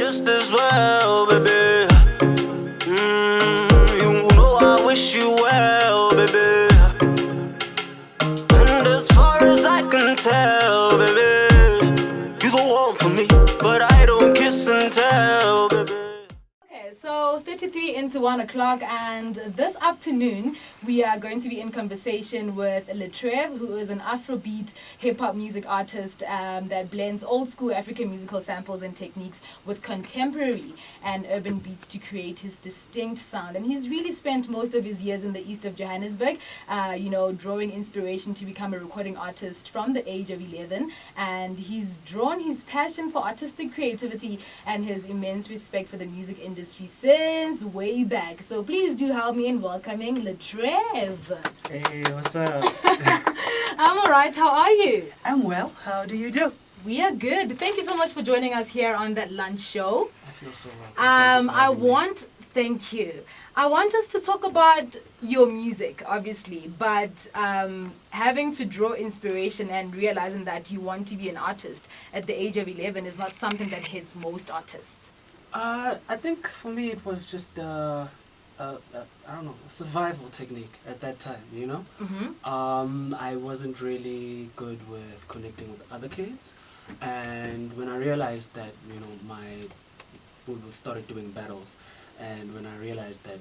just as well, baby. You know I wish you well, baby. And as far as I can tell, baby, you the one for me, but I don't kiss and tell, baby. So 33 into 1 o'clock, and this afternoon we are going to be in conversation with Trev, who is an Afrobeat hip-hop music artist that blends old school African musical samples and techniques with contemporary and urban beats to create his distinct sound. And he's really spent most of his years in the east of Johannesburg, drawing inspiration to become a recording artist from the age of 11, and he's drawn his passion for artistic creativity and his immense respect for the music industry since way back. So please do help me in welcoming Trev. Hey, what's up? I'm alright, how are you? I'm well. How do you do? We are good. Thank you so much for joining us here on that lunch show. I feel so welcome. Thank you. I want us to talk about your music, obviously, but having to draw inspiration and realizing that you want to be an artist at the age of 11 is not something that hits most artists. I think for me it was just I don't know, a survival technique at that time, you know? Mm-hmm. I wasn't really good with connecting with other kids, and when I realized that, we started doing battles, and when I realized that,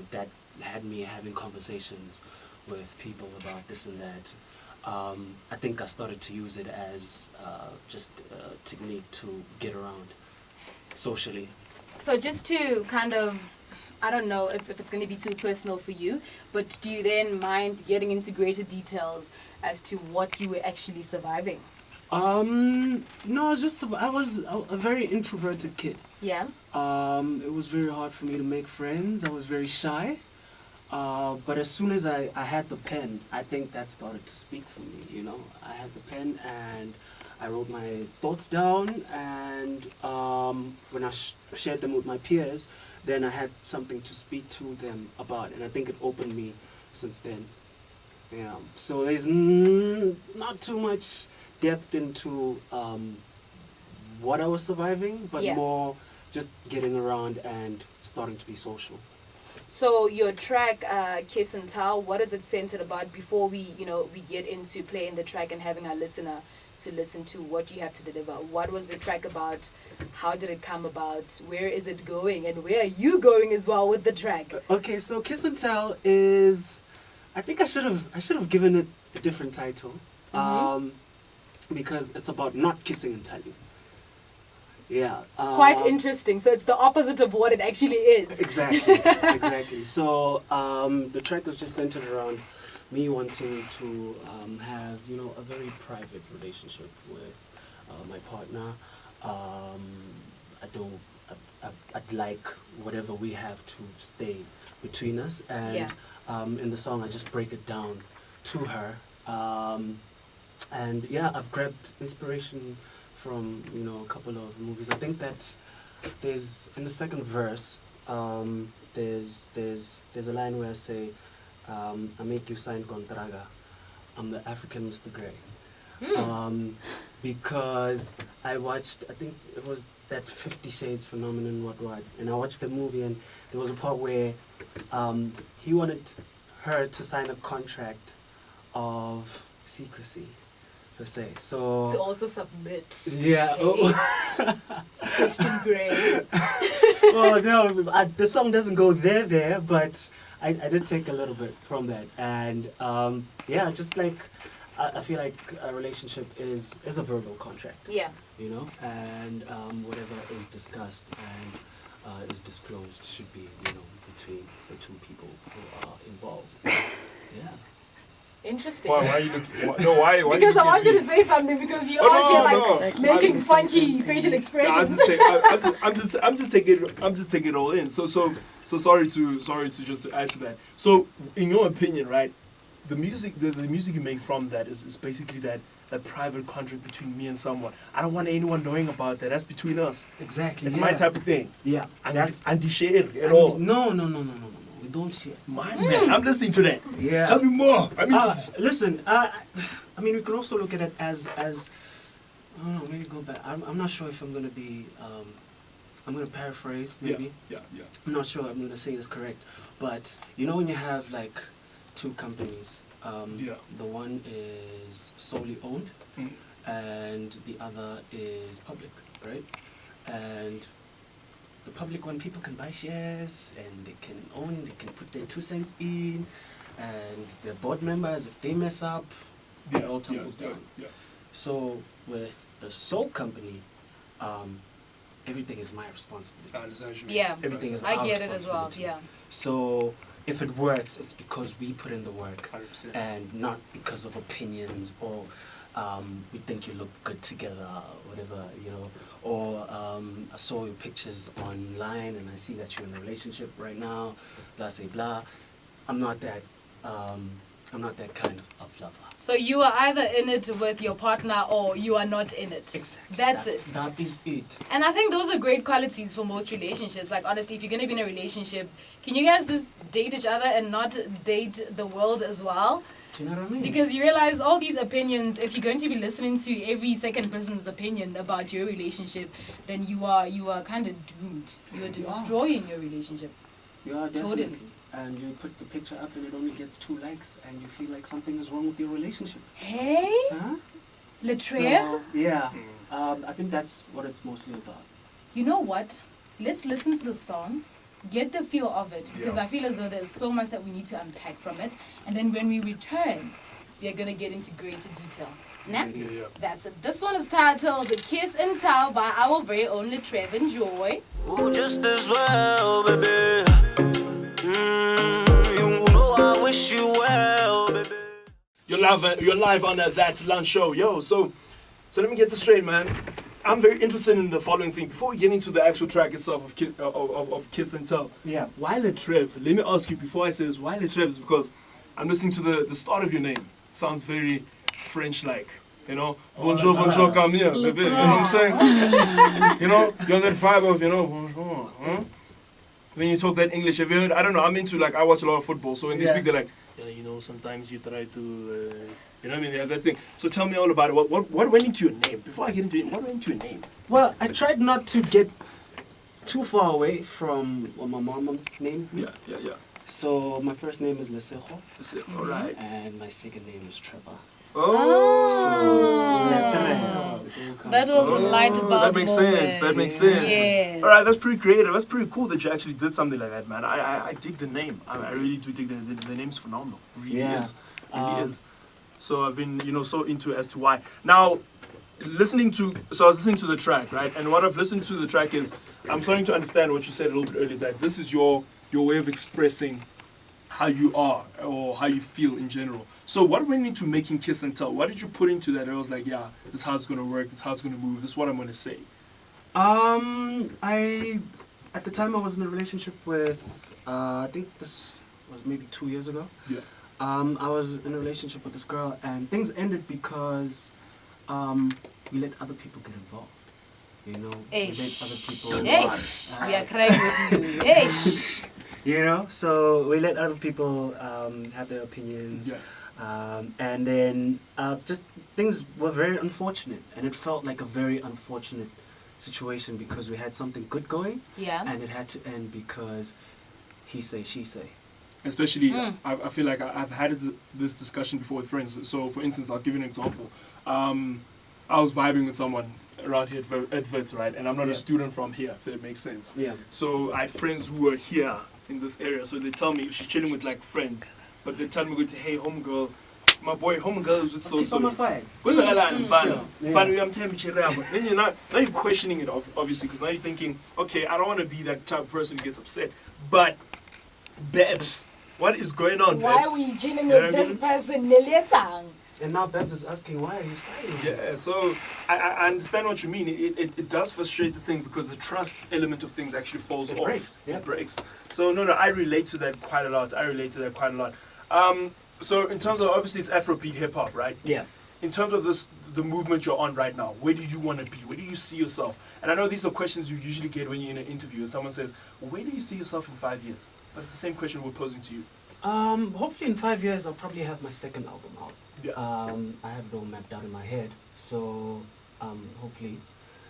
that had me having conversations with people about this and that, I think I started to use it as just a technique to get around socially. So just to kind of, I don't know if it's going to be too personal for you, but do you then mind getting into greater details as to what you were actually surviving? No, I was a very introverted kid. Yeah. It was very hard for me to make friends. I was very shy. But as soon as I had the pen, I think that started to speak for me, I had the pen and I wrote my thoughts down, and when I shared them with my peers, then I had something to speak to them about, and I think it opened me since then. Yeah. So there's not too much depth into what I was surviving, but more just getting around and starting to be social. So your track, Kiss and Tell, what is it centered about before we get into playing the track and having our listener to listen to what you have to deliver? What was the track about? How did it come about? Where is it going? And where are you going as well with the track? Okay, so Kiss and Tell is, I think I should have given it a different title, because it's about not kissing and telling. Yeah. Quite interesting. So it's the opposite of what it actually is. Exactly. So the track is just centered around me wanting to have, a very private relationship with my partner. I'd like whatever we have to stay between us. And in the song, I just break it down to her. And I've grabbed inspiration from, a couple of movies. I think that there's, in the second verse, there's a line where I say, I make you sign contraga. I'm the African Mr. Grey. Because I watched, I think it was that 50 Shades phenomenon, what, and I watched the movie, and there was a part where he wanted her to sign a contract of secrecy, per se. So to also submit. Yeah. Christian Grey. Oh no, the song doesn't go there, but I did take a little bit from that, and just like I feel like a relationship is a verbal contract. Yeah. And whatever is discussed and is disclosed should be between the two people who are involved. Yeah. Interesting. Why are you looking? No, why? Because I want you to say something, because you're out here making funky facial expressions. No, I'm just taking it all in. So sorry to just add to that. So in your opinion, right, the music you make from that is basically that private contract between me and someone. I don't want anyone knowing about that. That's between us. Exactly. It's my type of thing. Yeah. And share at all. No. We don't share. Man, I'm listening to that. Yeah. Tell me more. I mean, listen. We can also look at it as I don't know. Maybe go back. I'm not sure if I'm gonna be I'm gonna paraphrase Yeah, maybe. yeah, yeah. I'm not sure I'm gonna say this correct, but you know when you have like two companies, Yeah. the one is solely owned Mm. and the other is public, right? And the public one, people can buy shares and they can own, they can put their 2 cents in, and their board members, if they mess up, it all tumbles down. Yeah. So with the sole company, everything is my responsibility. I understand what you mean. Yeah. Everything is I our get it as well. responsibility. Yeah. So if it works, it's because we put in the work 100%. and not because of opinions or we think you look good together or whatever, you know. Or I saw your pictures online and I see that you're in a relationship right now, blah, say blah. I'm not that kind of lover. So you are either in it with your partner or you are not in it. Exactly. That's it. That is it. And I think those are great qualities for most relationships. Like, honestly, if you're going to be in a relationship, can you guys just date each other and not date the world as well? Do you know what I mean? Because you realize all these opinions, if you're going to be listening to every second person's opinion about your relationship, then you are kind of doomed. You are destroying your relationship. You are definitely. Totally. And you put the picture up and it only gets 2 likes and you feel like something is wrong with your relationship. Hey, Huh? Letrev, So, yeah. I think that's what it's mostly about. you know what? Let's listen to the song, get the feel of it, because Yeah. I feel as though there's so much that we need to unpack from it. And then when we return, we are going to get into greater detail. Nah? Yeah. That's it. This one is titled Kiss and Tell by our very own Trev. Enjoy. Ooh, just as well, baby. You know I wish you well, baby. You're live on That Lunch Show, yo. So let me get this straight, man. I'm very interested in the following thing. Before we get into the actual track itself of Kiss and Tell, Yeah. why Letrev? Let me ask you before I say this. Why Letrev? Is because I'm listening to the start of your name. Sounds very French-like. You know, bonjour, bonjour, come here, baby. You know what I'm saying? You know, you got that vibe of, you know, bonjour, huh? When you talk that English, have you heard? I don't know. I'm into, like, I watch a lot of football, so when they speak, they're like, yeah, you know, sometimes you try to, you know what I mean? They have that thing. So tell me all about it. What went into your name? Before I get into it, what went into your name? Well, I tried not to get too far away from what my mom named me. Yeah. So my first name is Lesejo, That's it. All right. and my second name is Trevor. Oh. That was a light bulb That makes sense. That makes sense. Yes. All right, that's pretty creative. That's pretty cool that you actually did something like that, man. I dig the name. I really do dig the name's phenomenal. It really is. It really is. So I've been, you know, so into it as to why. Now, I was listening to the track, right? And what I've listened to the track is, I'm starting to understand what you said a little bit earlier, is that this is your way of expressing how you are or how you feel in general. So what went into making Kiss and Tell? What did you put into that? I was like, yeah, this is how it's gonna work. This is how it's gonna move. This is what I'm gonna say. At the time I was in a relationship with, I think this was maybe 2 years ago. Yeah. I was in a relationship with this girl and things ended because we let other people get involved. You know, we let other people. We are crying with you. Eish. You know, so we let other people have their opinions. Yeah. And then just things were very unfortunate. And it felt like a very unfortunate situation because we had something good going. Yeah. And it had to end because he say, she say. Especially, I feel like I've had this discussion before with friends. So, for instance, I'll give you an example. I was vibing with someone around here at Wits, right? And I'm not a student from here, if it makes sense. Yeah. So I had friends who were here in this area. So they tell me, if she's chilling with like friends, but they tell me, go to, hey, homegirl, my boy, homegirl is with so-so. What's the hell I'm Then now you're questioning it, obviously, because now you're thinking, okay, I don't want to be that type of person who gets upset. But, Babs, what is going on, Why Babs? are we dealing You know with what I this mean? person, Lilietang? And now Babs is asking, why are you smiling? Yeah, so I understand what you mean. It does frustrate the thing because the trust element of things actually falls off. breaks, yeah. It breaks. So no, I relate to that quite a lot. So in terms of, obviously it's Afrobeat hip hop, right? Yeah. In terms of the movement you're on right now, where do you want to be? Where do you see yourself? And I know these are questions you usually get when you're in an interview and someone says, where do you see yourself in 5 years? But it's the same question we're posing to you. Hopefully in 5 years I'll probably have my second album out. Yeah. I have it all mapped out in my head. So hopefully,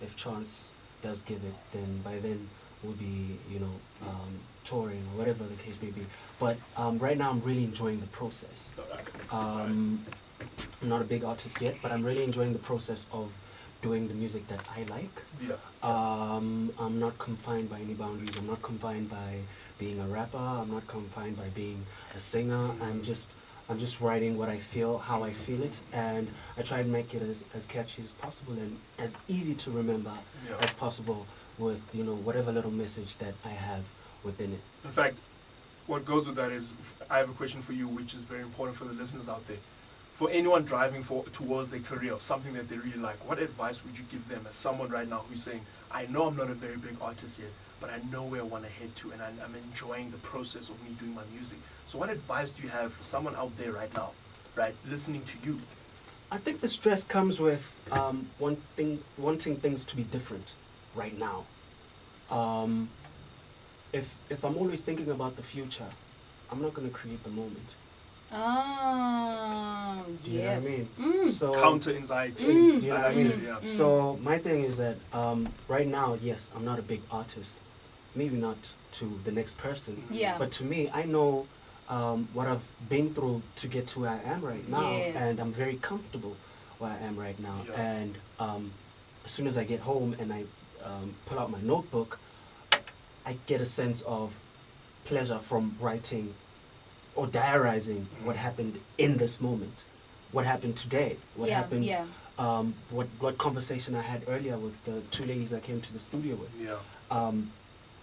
if chance does give it, then by then we'll be, touring or whatever the case may be. But right now I'm really enjoying the process. I'm not a big artist yet, but I'm really enjoying the process of doing the music that I like. Yeah. I'm not confined by any boundaries. I'm not confined by being a rapper. I'm not confined by being a singer. I'm just writing what I feel, how I feel it, and I try and make it as catchy as possible and as easy to remember as possible with, whatever little message that I have within it. In fact, what goes with that is, I have a question for you, which is very important for the listeners out there. For anyone driving towards their career or something that they really like, what advice would you give them as someone right now who's saying, I know I'm not a very big artist yet, but I know where I want to head to, and I'm enjoying the process of me doing my music. So what advice do you have for someone out there right now, right, listening to you? I think the stress comes with wanting things to be different right now. If I'm always thinking about the future, I'm not going to create the moment. Oh, Do you know what I yes. mean? So Counter anxiety. do you know what I mean? Yeah. So my thing is that right now, yes, I'm not a big artist. Maybe not to the next person. Yeah. But to me, I know what I've been through to get to where I am right now. Yes. And I'm very comfortable where I am right now. Yeah. And as soon as I get home and I pull out my notebook, I get a sense of pleasure from writing or diarizing what happened in this moment, what happened today, what happened, what conversation I had earlier with the two ladies I came to the studio with. Yeah.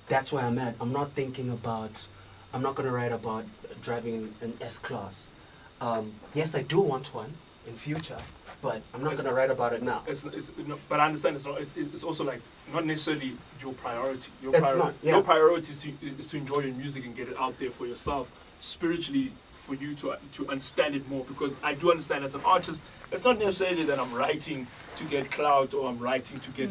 That's where I'm at. I'm not going to write about driving an S-Class. Yes, I do want one in future, but I'm not going to write about it now. But I understand it's also like not necessarily your priority. Your priority is to enjoy your music and get it out there for yourself, spiritually, for you to understand it more. Because I do understand as an artist, it's not necessarily that I'm writing to get clout or I'm writing to get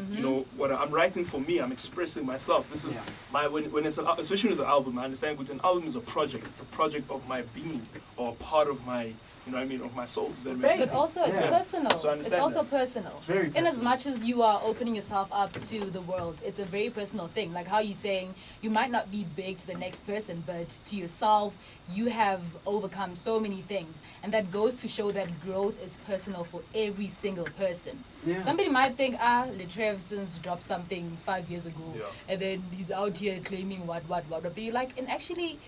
what I'm writing for me. I'm expressing myself. This is my when it's especially with the album. I understand that an album is a project. It's a project of my being or part of my. Of my soul. Does that make sense? But also, it's personal. So I it's understand also that. personal. It's very In as personal. much as you are opening yourself up to the world, it's a very personal thing. Like how you're saying, you might not be big to the next person, but to yourself, you have overcome so many things. And that goes to show that growth is personal for every single person. Yeah. Somebody might think, Trev since dropped something 5 years ago, and then he's out here claiming what. But you're like, and actually,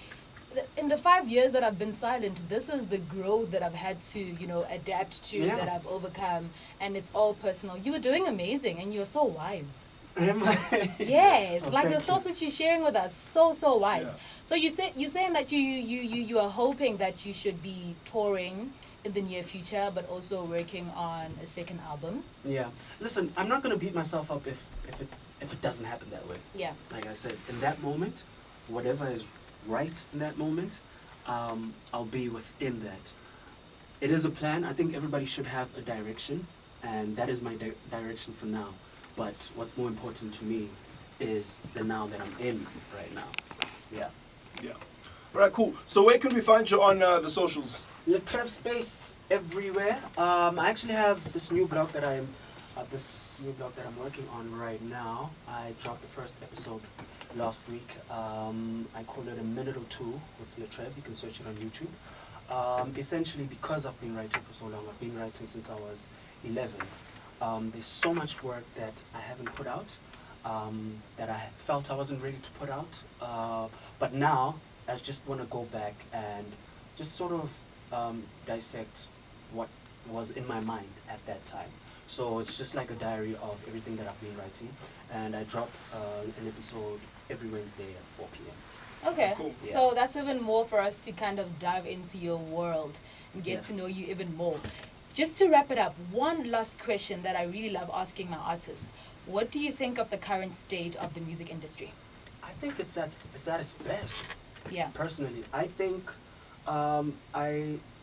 in the 5 years that I've been silent, this is the growth that I've had to, adapt to, that I've overcome, and it's all personal. You were doing amazing, and you're so wise. Am I? Yes, Oh, like the thank thoughts that you're sharing with us, so wise. Yeah. So you're saying that you are hoping that you should be touring in the near future, but also working on a second album. Yeah. Listen, I'm not going to beat myself up if it doesn't happen that way. Yeah. Like I said, in that moment, whatever is right in that moment, I'll be within that. It is a plan. I think everybody should have a direction, and that is my direction for now. But what's more important to me is the now that I'm in right now. Yeah. Yeah. All right, cool. So where can we find you on the socials? Le Trev Space everywhere. I actually have this new blog that I'm working on right now. I dropped the first episode last week. I call it A Minute or Two with Le Trev. You can search it on YouTube. Essentially, because I've been writing for so long, I've been writing since I was 11. There's so much work that I haven't put out, that I felt I wasn't ready to put out. But now, I just want to go back and just sort of dissect what was in my mind at that time. So it's just like a diary of everything that I've been writing, and I drop an episode every Wednesday at 4 p.m. Okay, Cool. so that's even more for us to kind of dive into your world and get to know you even more. Just to wrap it up, one last question that I really love asking my artists. What do you think of the current state of the music industry? I think it's at its best. Yeah. Personally, I think I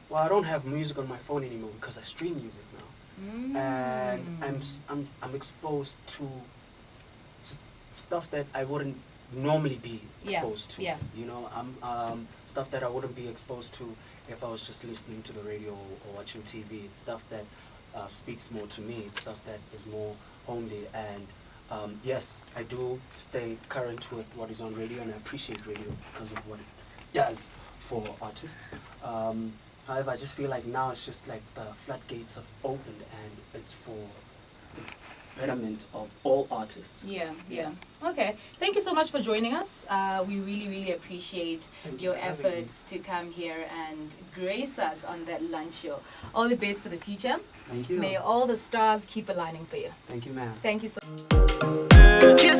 don't have music on my phone anymore because I stream music now. And I'm exposed to just stuff that I wouldn't normally be exposed to. Yeah. I'm stuff that I wouldn't be exposed to if I was just listening to the radio or watching TV. It's stuff that speaks more to me. It's stuff that is more homely, and yes, I do stay current with what is on radio, and I appreciate radio because of what it does for artists. However, I just feel like now it's just like the floodgates have opened, and it's for the betterment of all artists. Yeah. Okay. Thank you so much for joining us. We really, really appreciate Thank you your for having me. efforts to come here and grace us on that lunch show. All the best for the future. Thank you. May all the stars keep aligning for you. Thank you, ma'am. Thank you so Yeah.